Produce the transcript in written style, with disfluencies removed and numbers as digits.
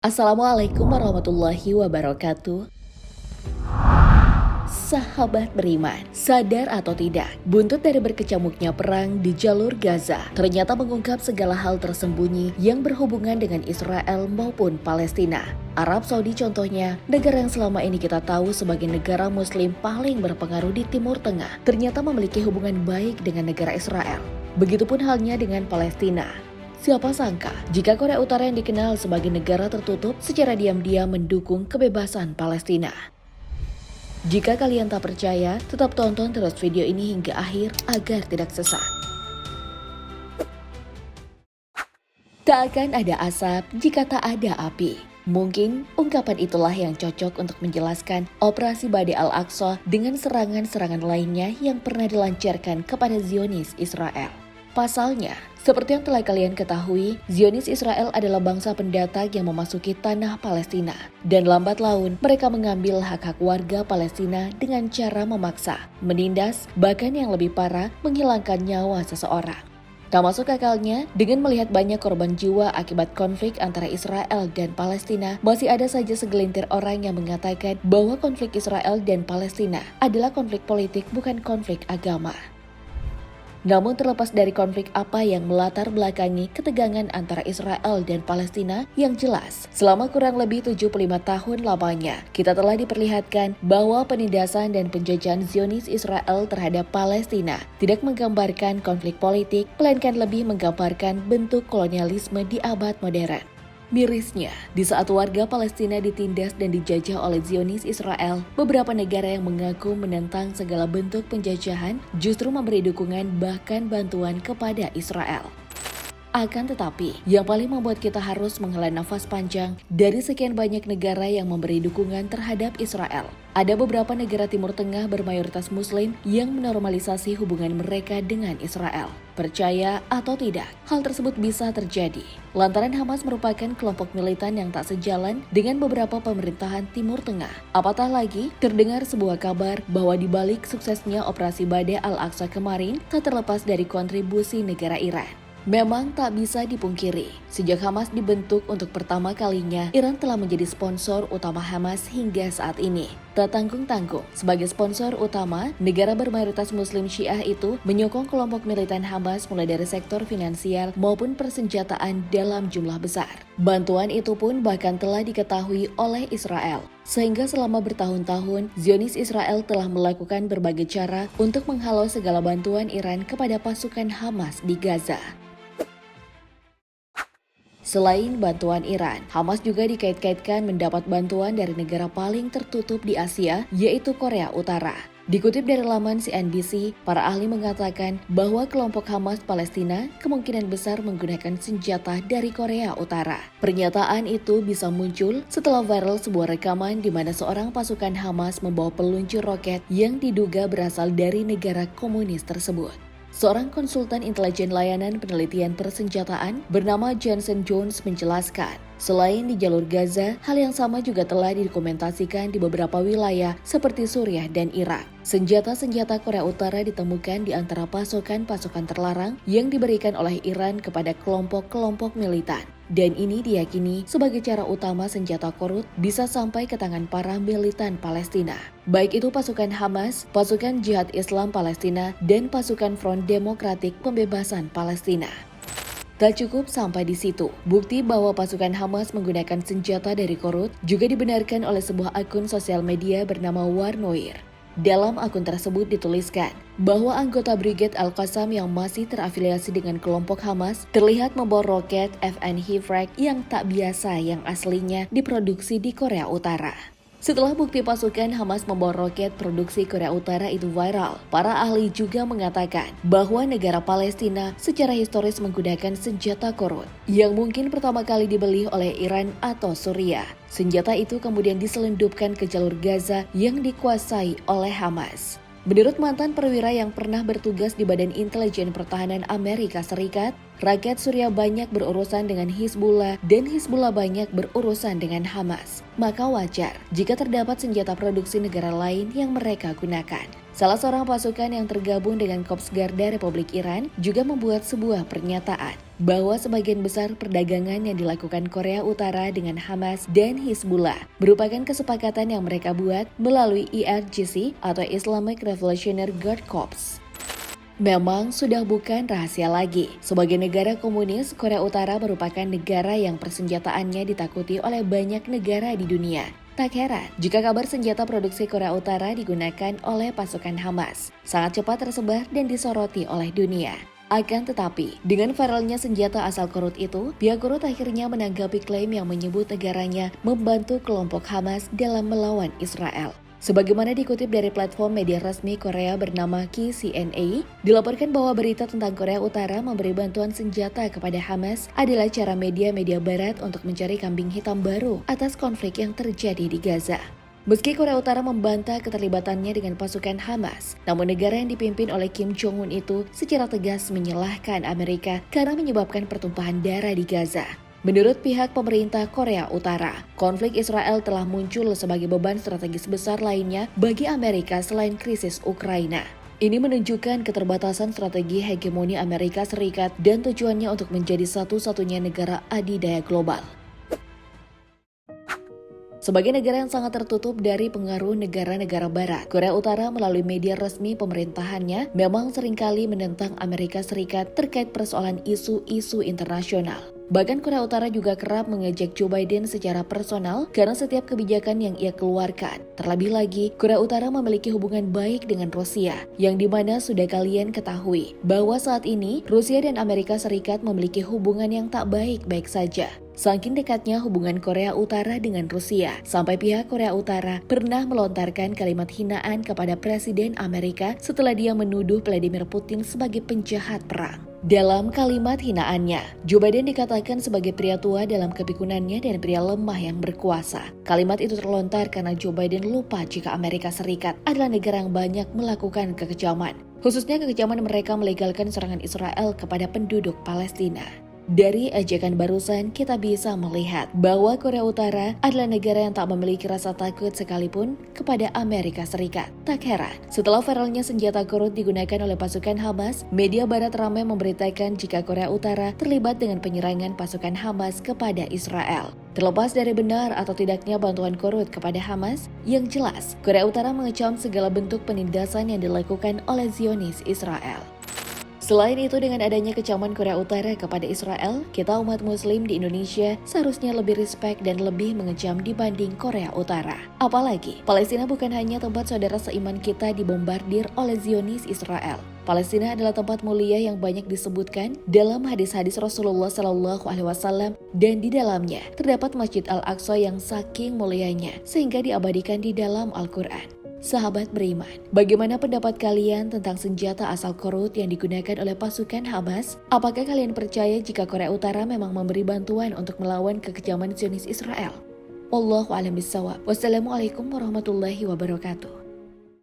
Assalamualaikum warahmatullahi wabarakatuh. Sahabat beriman, sadar atau tidak, buntut dari berkecamuknya perang di jalur Gaza ternyata mengungkap segala hal tersembunyi yang berhubungan dengan Israel maupun Palestina. Arab Saudi contohnya, negara yang selama ini kita tahu sebagai negara muslim paling berpengaruh di Timur Tengah, ternyata memiliki hubungan baik dengan negara Israel. Begitupun halnya dengan Palestina. Siapa sangka jika Korea Utara yang dikenal sebagai negara tertutup secara diam-diam mendukung kebebasan Palestina. Jika kalian tak percaya, tetap tonton terus video ini hingga akhir agar tidak sesat. Tak akan ada asap jika tak ada api. Mungkin ungkapan itulah yang cocok untuk menjelaskan operasi Badai Al-Aqsa dengan serangan-serangan lainnya yang pernah dilancarkan kepada Zionis Israel. Pasalnya, seperti yang telah kalian ketahui, Zionis Israel adalah bangsa pendatang yang memasuki tanah Palestina. Dan lambat laun, mereka mengambil hak-hak warga Palestina dengan cara memaksa, menindas, bahkan yang lebih parah, menghilangkan nyawa seseorang. Tak masuk akalnya, dengan melihat banyak korban jiwa akibat konflik antara Israel dan Palestina, masih ada saja segelintir orang yang mengatakan bahwa konflik Israel dan Palestina adalah konflik politik, bukan konflik agama. Namun terlepas dari konflik apa yang melatar belakangi ketegangan antara Israel dan Palestina, yang jelas selama kurang lebih 75 tahun lamanya, kita telah diperlihatkan bahwa penindasan dan penjajahan Zionis Israel terhadap Palestina tidak menggambarkan konflik politik, melainkan lebih menggambarkan bentuk kolonialisme di abad modern. Mirisnya, di saat warga Palestina ditindas dan dijajah oleh Zionis Israel, beberapa negara yang mengaku menentang segala bentuk penjajahan justru memberi dukungan bahkan bantuan kepada Israel. Akan tetapi, yang paling membuat kita harus menghela nafas panjang dari sekian banyak negara yang memberi dukungan terhadap Israel. Ada beberapa negara Timur Tengah bermayoritas Muslim yang menormalisasi hubungan mereka dengan Israel. Percaya atau tidak, hal tersebut bisa terjadi lantaran Hamas merupakan kelompok militan yang tak sejalan dengan beberapa pemerintahan Timur Tengah. Apatah lagi, terdengar sebuah kabar bahwa di balik suksesnya operasi Badai Al-Aqsa kemarin tak terlepas dari kontribusi negara Iran. Memang tak bisa dipungkiri, sejak Hamas dibentuk untuk pertama kalinya, Iran telah menjadi sponsor utama Hamas hingga saat ini. Tak tanggung-tanggung, sebagai sponsor utama, negara bermayoritas Muslim Syiah itu menyokong kelompok militan Hamas mulai dari sektor finansial maupun persenjataan dalam jumlah besar. Bantuan itu pun bahkan telah diketahui oleh Israel. Sehingga selama bertahun-tahun, Zionis Israel telah melakukan berbagai cara untuk menghalau segala bantuan Iran kepada pasukan Hamas di Gaza. Selain bantuan Iran, Hamas juga dikait-kaitkan mendapat bantuan dari negara paling tertutup di Asia, yaitu Korea Utara. Dikutip dari laman CNBC, para ahli mengatakan bahwa kelompok Hamas Palestina kemungkinan besar menggunakan senjata dari Korea Utara. Pernyataan itu bisa muncul setelah viral sebuah rekaman di mana seorang pasukan Hamas membawa peluncur roket yang diduga berasal dari negara komunis tersebut. Seorang konsultan intelijen layanan penelitian persenjataan bernama Johnson Jones menjelaskan, selain di jalur Gaza, hal yang sama juga telah didokumentasikan di beberapa wilayah seperti Suriah dan Irak. Senjata-senjata Korea Utara ditemukan di antara pasukan-pasukan terlarang yang diberikan oleh Iran kepada kelompok-kelompok militan. Dan ini diyakini sebagai cara utama senjata korut bisa sampai ke tangan para militan Palestina. Baik itu pasukan Hamas, pasukan Jihad Islam Palestina, dan pasukan Front Demokratik Pembebasan Palestina. Tak cukup sampai di situ, bukti bahwa pasukan Hamas menggunakan senjata dari korut juga dibenarkan oleh sebuah akun sosial media bernama War Noir. Dalam akun tersebut dituliskan bahwa anggota Brigade Al-Qassam yang masih terafiliasi dengan kelompok Hamas terlihat membawa roket FNH Frag yang tak biasa yang aslinya diproduksi di Korea Utara. Setelah bukti pasukan Hamas membawa roket produksi Korea Utara itu viral, para ahli juga mengatakan bahwa negara Palestina secara historis menggunakan senjata korut yang mungkin pertama kali dibeli oleh Iran atau Suriah. Senjata itu kemudian diselundupkan ke jalur Gaza yang dikuasai oleh Hamas. Menurut mantan perwira yang pernah bertugas di Badan Intelijen Pertahanan Amerika Serikat, rakyat Suriah banyak berurusan dengan Hizbullah dan Hizbullah banyak berurusan dengan Hamas. Maka wajar jika terdapat senjata produksi negara lain yang mereka gunakan. Salah seorang pasukan yang tergabung dengan Korps Garda Republik Iran juga membuat sebuah pernyataan bahwa sebagian besar perdagangan yang dilakukan Korea Utara dengan Hamas dan Hizbullah merupakan kesepakatan yang mereka buat melalui IRGC atau Islamic Revolutionary Guard Corps. Memang sudah bukan rahasia lagi, sebagai negara komunis, Korea Utara merupakan negara yang persenjataannya ditakuti oleh banyak negara di dunia. Tak heran jika kabar senjata produksi Korea Utara digunakan oleh pasukan Hamas sangat cepat tersebar dan disoroti oleh dunia. Akan tetapi, dengan viralnya senjata asal Korut itu, pihak Korut akhirnya menanggapi klaim yang menyebut negaranya membantu kelompok Hamas dalam melawan Israel. Sebagaimana dikutip dari platform media resmi Korea bernama KCNA, dilaporkan bahwa berita tentang Korea Utara memberi bantuan senjata kepada Hamas adalah cara media-media barat untuk mencari kambing hitam baru atas konflik yang terjadi di Gaza. Meski Korea Utara membantah keterlibatannya dengan pasukan Hamas, namun negara yang dipimpin oleh Kim Jong-un itu secara tegas menyalahkan Amerika karena menyebabkan pertumpahan darah di Gaza. Menurut pihak pemerintah Korea Utara, konflik Israel telah muncul sebagai beban strategis besar lainnya bagi Amerika selain krisis Ukraina. Ini menunjukkan keterbatasan strategi hegemoni Amerika Serikat dan tujuannya untuk menjadi satu-satunya negara adidaya global. Sebagai negara yang sangat tertutup dari pengaruh negara-negara barat, Korea Utara melalui media resmi pemerintahannya memang seringkali menentang Amerika Serikat terkait persoalan isu-isu internasional. Bahkan Korea Utara juga kerap mengejek Joe Biden secara personal karena setiap kebijakan yang ia keluarkan. Terlebih lagi, Korea Utara memiliki hubungan baik dengan Rusia, yang dimana sudah kalian ketahui bahwa saat ini Rusia dan Amerika Serikat memiliki hubungan yang tak baik-baik saja. Saking dekatnya hubungan Korea Utara dengan Rusia, sampai pihak Korea Utara pernah melontarkan kalimat hinaan kepada Presiden Amerika setelah dia menuduh Vladimir Putin sebagai penjahat perang. Dalam kalimat hinaannya, Joe Biden dikatakan sebagai pria tua dalam kepikunannya dan pria lemah yang berkuasa. Kalimat itu terlontar karena Joe Biden lupa jika Amerika Serikat adalah negara yang banyak melakukan kekejaman. Khususnya kekejaman mereka melegalkan serangan Israel kepada penduduk Palestina. Dari ejekan barusan, kita bisa melihat bahwa Korea Utara adalah negara yang tak memiliki rasa takut sekalipun kepada Amerika Serikat. Tak heran, setelah viralnya senjata Korut digunakan oleh pasukan Hamas, media barat ramai memberitakan jika Korea Utara terlibat dengan penyerangan pasukan Hamas kepada Israel. Terlepas dari benar atau tidaknya bantuan Korut kepada Hamas, yang jelas Korea Utara mengecam segala bentuk penindasan yang dilakukan oleh Zionis Israel. Selain itu, dengan adanya kecaman Korea Utara kepada Israel, kita umat muslim di Indonesia seharusnya lebih respek dan lebih mengecam dibanding Korea Utara. Apalagi, Palestina bukan hanya tempat saudara seiman kita dibombardir oleh Zionis Israel. Palestina adalah tempat mulia yang banyak disebutkan dalam hadis-hadis Rasulullah SAW, dan di dalamnya terdapat Masjid Al-Aqsa yang saking mulianya sehingga diabadikan di dalam Al-Quran. Sahabat beriman, bagaimana pendapat kalian tentang senjata asal Korut yang digunakan oleh pasukan Hamas? Apakah kalian percaya jika Korea Utara memang memberi bantuan untuk melawan kekejaman Zionis Israel? Wallahu a'lam bishawab. Wassalamualaikum warahmatullahi wabarakatuh.